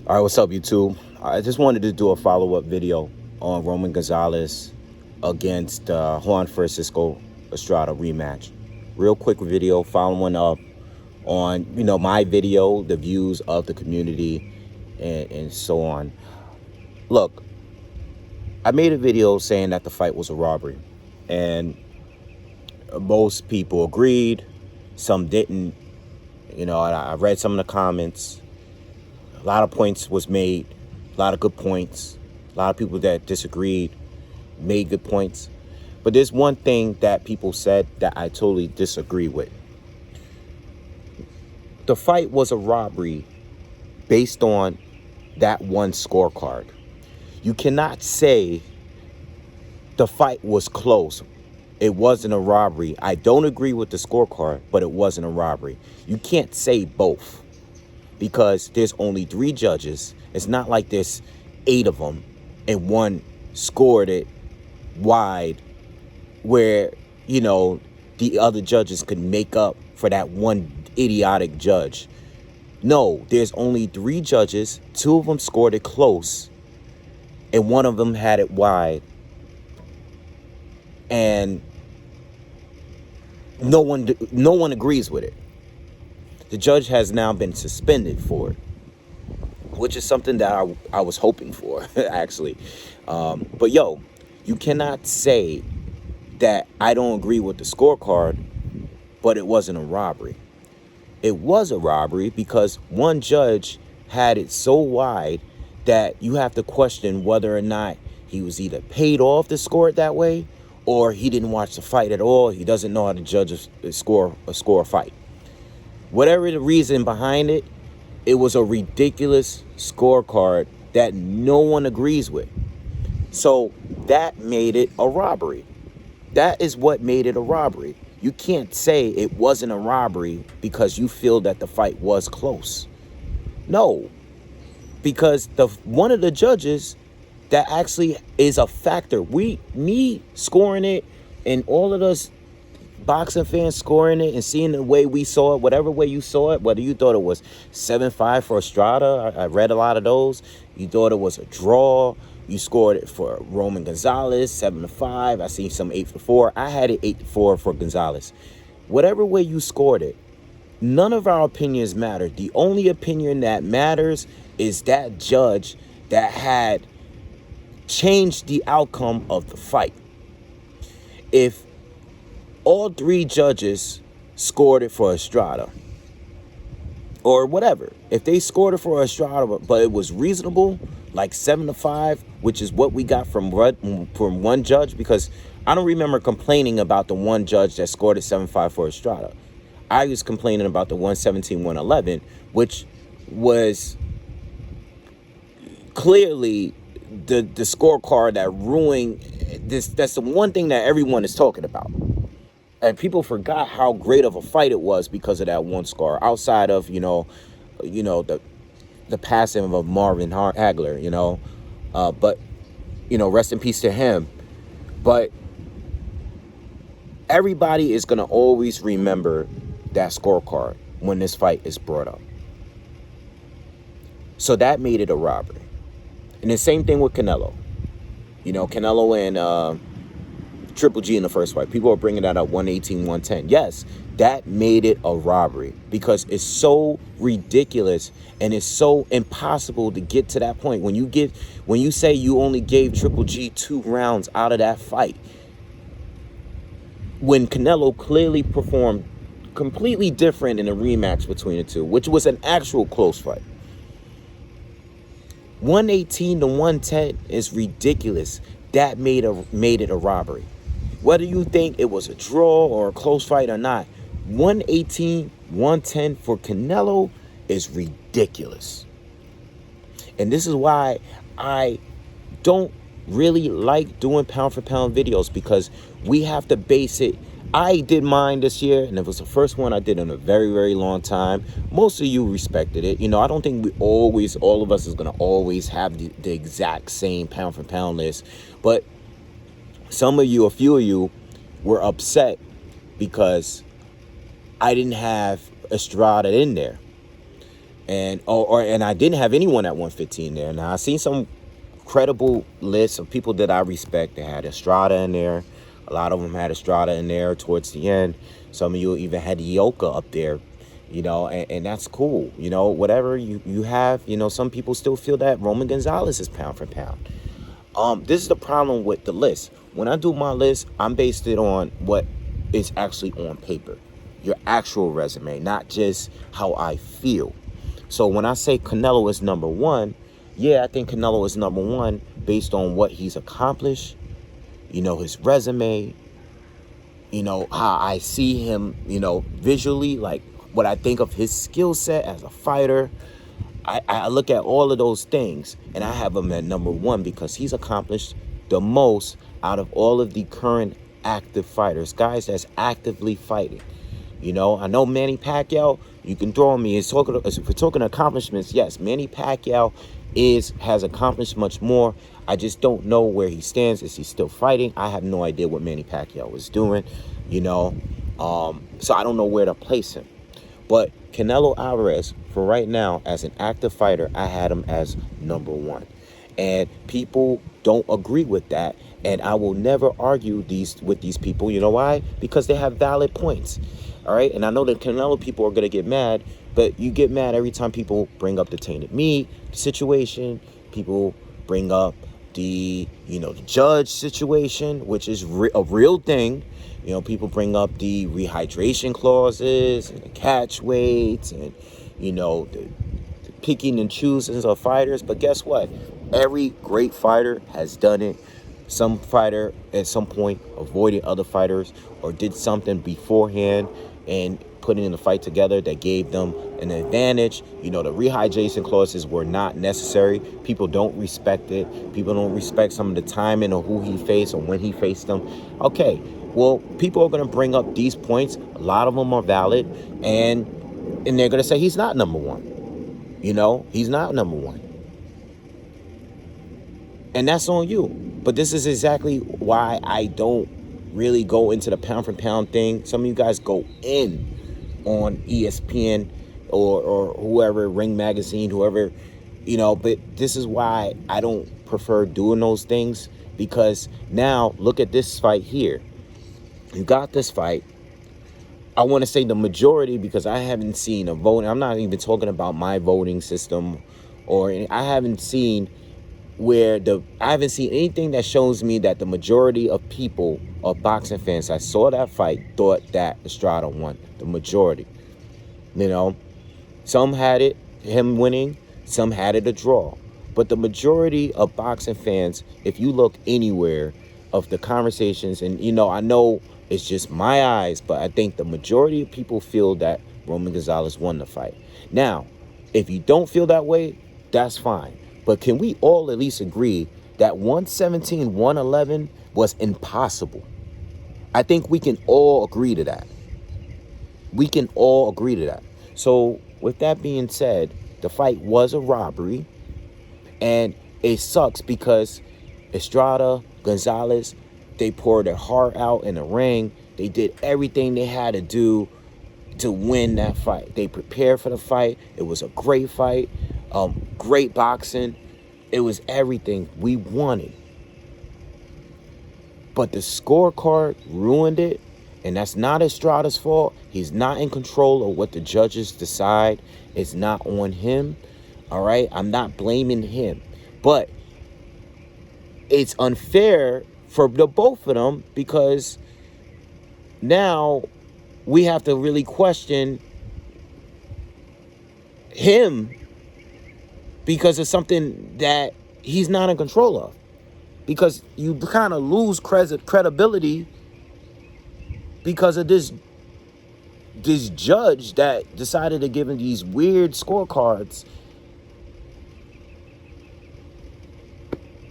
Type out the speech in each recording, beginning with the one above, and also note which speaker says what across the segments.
Speaker 1: All right, what's up, YouTube? I just wanted to do a follow-up video on Roman Gonzalez against Juan Francisco Estrada rematch. Real quick video following up on, my video, the views of the community, and so on. Look, I made a video saying that the fight was a robbery, and most people agreed, some didn't. I read some of the comments. A lot of points was made, a lot of good points. A lot of people that disagreed made good points. But there's one thing that people said that I totally disagree with. The fight was a robbery based on that one scorecard. You cannot say the fight was close. It wasn't a robbery. I don't agree with the scorecard, but it wasn't a robbery. You can't say both, because there's only 3 judges. It's not like there's 8 of them and one scored it wide where, the other judges could make up for that one idiotic judge. No, there's only 3 judges. 2 of them scored it close and one of them had it wide. And no one agrees with it. The judge has now been suspended for it, which is something that I was hoping for, actually. But you cannot say that I don't agree with the scorecard, but it wasn't a robbery. It was a robbery because one judge had it so wide that you have to question whether or not he was either paid off to score it that way, or he didn't watch the fight at all. He doesn't know how to judge a score a fight. Whatever the reason behind it, it was a ridiculous scorecard that no one agrees with. So that made it a robbery. That is what made it a robbery. You can't say it wasn't a robbery because you feel that the fight was close. No, because one of the judges that actually is a factor. Me scoring it and all of us boxing fans scoring it and seeing the way we saw it, whatever way you saw it, whether you thought it was 7-5 for Estrada, I read a lot of those. You thought it was a draw. You scored it for Roman Gonzalez, 7-5. I seen some 8-4. I had it 8-4 for Gonzalez. Whatever way you scored it, none of our opinions matter. The only opinion that matters is that judge that had changed the outcome of the fight. If all 3 judges scored it for Estrada, or whatever, if they scored it for Estrada, but it was reasonable, like 7-5, which is what we got from one judge, because I don't remember complaining about the one judge that scored it 7-5 for Estrada. I was complaining about the 117-111, which was clearly the scorecard that ruined this. That's the one thing that everyone is talking about. And people forgot how great of a fight it was because of that one score. Outside of, the passing of Marvin Hagler, but, rest in peace to him. But everybody is going to always remember that scorecard when this fight is brought up. So that made it a robbery. And the same thing with Canelo. Canelo and Triple G in the first fight. People are bringing that up, 118-110. Yes, that made it a robbery because it's so ridiculous and it's so impossible to get to that point. When you say you only gave Triple G 2 rounds out of that fight, when Canelo clearly performed completely different in a rematch between the two, which was an actual close fight. 118-110 is ridiculous. That made it a robbery. Whether you think it was a draw or a close fight or not, 118-110 for Canelo is ridiculous. And this is why I don't really like doing pound for pound videos, because we have to base it. I did mine this year, and it was the first one I did in a very, very long time. Most of you respected it. I don't think all of us is going to always have the exact same pound for pound list. But a few of you were upset because I didn't have Estrada in there. And I didn't have anyone at 115 there. Now I seen some credible lists of people that I respect. They had Estrada in there. A lot of them had Estrada in there towards the end. Some of you even had Yoka up there, and that's cool. Whatever you have, some people still feel that Roman Gonzalez is pound for pound. This is the problem with the list. When I do my list, I'm based it on what is actually on paper, your actual resume, not just how I feel. So when I say Canelo is number one, yeah, I think Canelo is number one based on what he's accomplished, his resume, how I see him, visually, like what I think of his skill set as a fighter. I look at all of those things and I have him at number one because he's accomplished the most out of all of the current active fighters, guys that's actively fighting. I know Manny Pacquiao, you can throw on me. If we're talking accomplishments, yes, Manny Pacquiao has accomplished much more. I just don't know where he stands. Is he still fighting? I have no idea what Manny Pacquiao was doing, so I don't know where to place him. But Canelo Alvarez, for right now, as an active fighter, I had him as number one. And people don't agree with that. And I will never argue with these people. You know why? Because they have valid points. All right. And I know the Canelo people are going to get mad, but you get mad every time people bring up the tainted meat situation. People bring up the judge situation, which is a real thing. People bring up the rehydration clauses and the catch weights and, the picking and choosing of fighters. But guess what? Every great fighter has done it. Some fighter at some point avoided other fighters or did something beforehand and putting in the fight together that gave them an advantage. The rehydration clauses were not necessary. People don't respect it. People don't respect some of the timing of who he faced or when he faced them. Okay, well, people are going to bring up these points. A lot of them are valid, and they're going to say he's not number one. He's not number one. And that's on you. But this is exactly why I don't really go into the pound for pound thing. Some of you guys go in on ESPN or whoever, Ring Magazine, whoever, but this is why I don't prefer doing those things, because now look at this fight here. You got this fight. I want to say the majority, because I haven't seen a vote. I'm not even talking about my voting system, I haven't seen anything that shows me that the majority of people, of boxing fans that saw that fight, thought that Estrada won. The majority. Some had it, him winning, some had it a draw. But the majority of boxing fans, if you look anywhere of the conversations, and I know it's just my eyes, but I think the majority of people feel that Roman Gonzalez won the fight. Now, if you don't feel that way, that's fine. But can we all at least agree that 117, 111 was impossible? I think we can all agree to that. We can all agree to that. So with that being said, the fight was a robbery. And it sucks because Estrada, Gonzalez, they poured their heart out in the ring. They did everything they had to do to win that fight. They prepared for the fight. It was a great fight. Great boxing. It was everything we wanted. But the scorecard ruined it. And that's not Estrada's fault. He's not in control of what the judges decide. It's not on him. All right? I'm not blaming him. But it's unfair for the both of them, because now we have to really question him because of something that he's not in control of. Because you kind of lose credibility because of this judge that decided to give him these weird scorecards.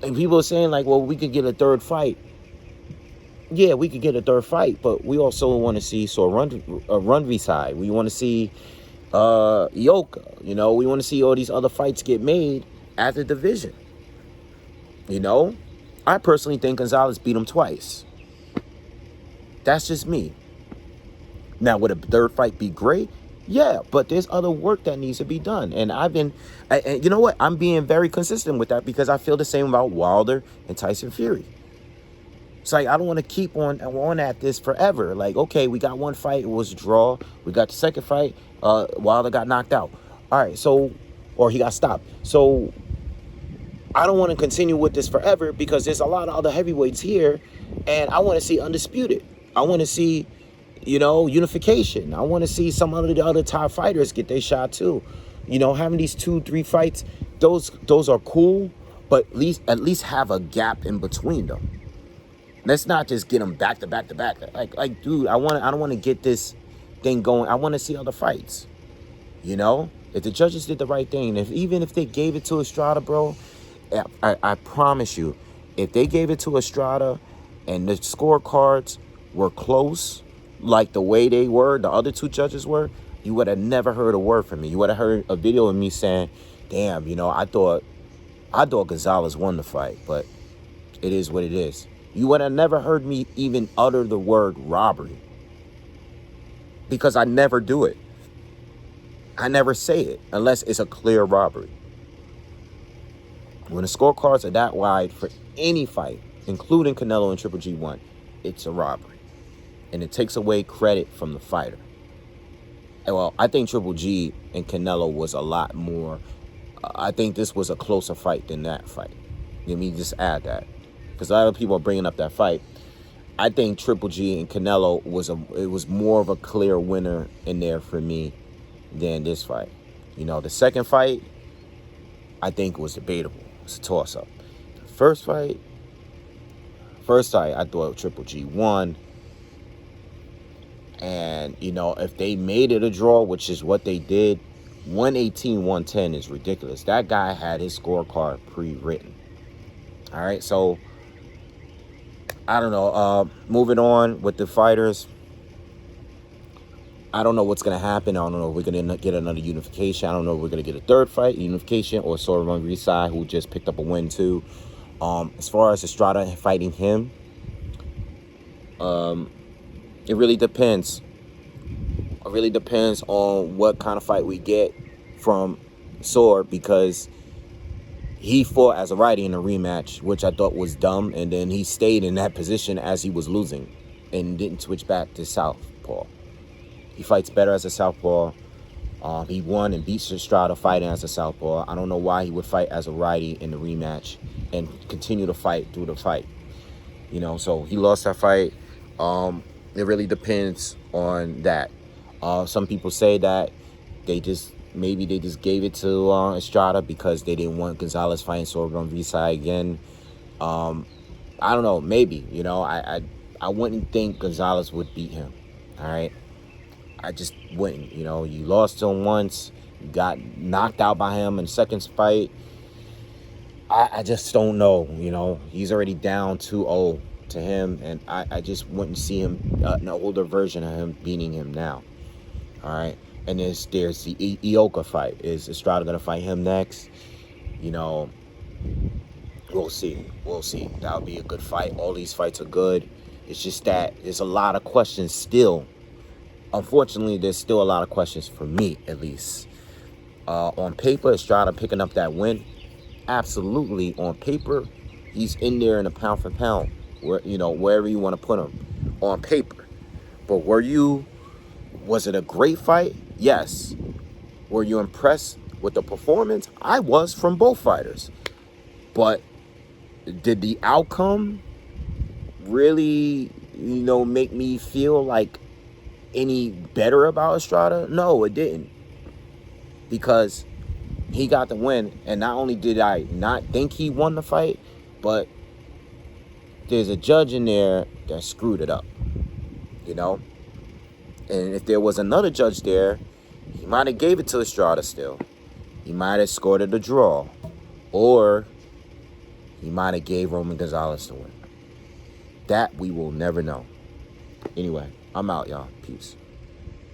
Speaker 1: And people are saying, like, well, we could get a third fight. Yeah, we could get a third fight, but we also want to see Runvi side. We want to see Yoka. We want to see all these other fights get made at the division. I personally think Gonzalez beat him twice. That's just me. Now, would a third fight be great? Yeah, but there's other work that needs to be done. And and you know what? I'm being very consistent with that because I feel the same about Wilder and Tyson Fury. It's like, I don't want to keep on at this forever. Like, okay, we got one fight, it was a draw. We got the second fight, Wilder got knocked out. All right, so, or he got stopped. So I don't want to continue with this forever because there's a lot of other heavyweights here, and I want to see undisputed. I want to see, unification. I want to see some of the other top fighters get their shot too. Having these 2-3 fights, those are cool, but at least have a gap in between them. Let's not just get them back to back to back. Like, dude, I don't want to get this thing going. I want to see other fights. If the judges did the right thing, even if they gave it to Estrada, bro, I promise you, if they gave it to Estrada and the scorecards were close, like the way they were, the other two judges were, you would have never heard a word from me. You would have heard a video of me saying, damn, I thought Gonzalez won the fight, but it is what it is. You would have never heard me even utter the word robbery because I never do it. I never say it unless it's a clear robbery. When the scorecards are that wide for any fight, including Canelo and Triple G1, it's a robbery. And it takes away credit from the fighter. And well, I think Triple G and Canelo was a lot more. I think this was a closer fight than that fight. Let me just add that. Because a lot of people are bringing up that fight. I think Triple G and Canelo was more of a clear winner in there for me than this fight. The second fight, I think was debatable. It's a toss-up. The first fight, I thought Triple G won. And, if they made it a draw, which is what they did, 118-110 is ridiculous. That guy had his scorecard pre-written. All right, so I don't know. Moving on with the fighters. I don't know what's going to happen. I don't know if we're going to get another unification. I don't know if we're going to get a third fight, unification, or Sorban Risai, who just picked up a win too. As far as Estrada fighting him, it really depends. It really depends on what kind of fight we get from Sorb, because he fought as a righty in a rematch, which I thought was dumb, and then he stayed in that position as he was losing and didn't switch back to southpaw. He fights better as a southpaw. He won and beat Estrada fighting as a southpaw. I don't know why he would fight as a righty in the rematch and continue to fight through the fight. So he lost that fight. It really depends on that. Some people say that maybe they just gave it to Estrada because they didn't want Gonzalez fighting Sorban Risai again. I don't know, maybe. I wouldn't think Gonzalez would beat him. All right, I just wouldn't. You lost to him once, you got knocked out by him in the second fight. I just don't know. He's already down 2-0 to him, and I just wouldn't see him, an older version of him, beating him now. All right. And there's the Ioka fight. Is Estrada going to fight him next? We'll see. That'll be a good fight. All these fights are good. It's just that there's a lot of questions still. Unfortunately, there's still a lot of questions for me, at least. On paper, Estrada picking up that win. Absolutely. On paper, he's in there in a pound for pound. Wherever you want to put him. On paper. But was it a great fight? Yes. Were you impressed with the performance? I was, from both fighters. But did the outcome really, make me feel like any better about Estrada? No, it didn't. Because he got the win, and not only did I not think he won the fight, but there's a judge in there that screwed it up. And if there was another judge there, he might have gave it to Estrada still. He might have scored it a draw. Or he might have gave Roman Gonzalez the win. That we will never know. Anyway, I'm out, y'all. Peace.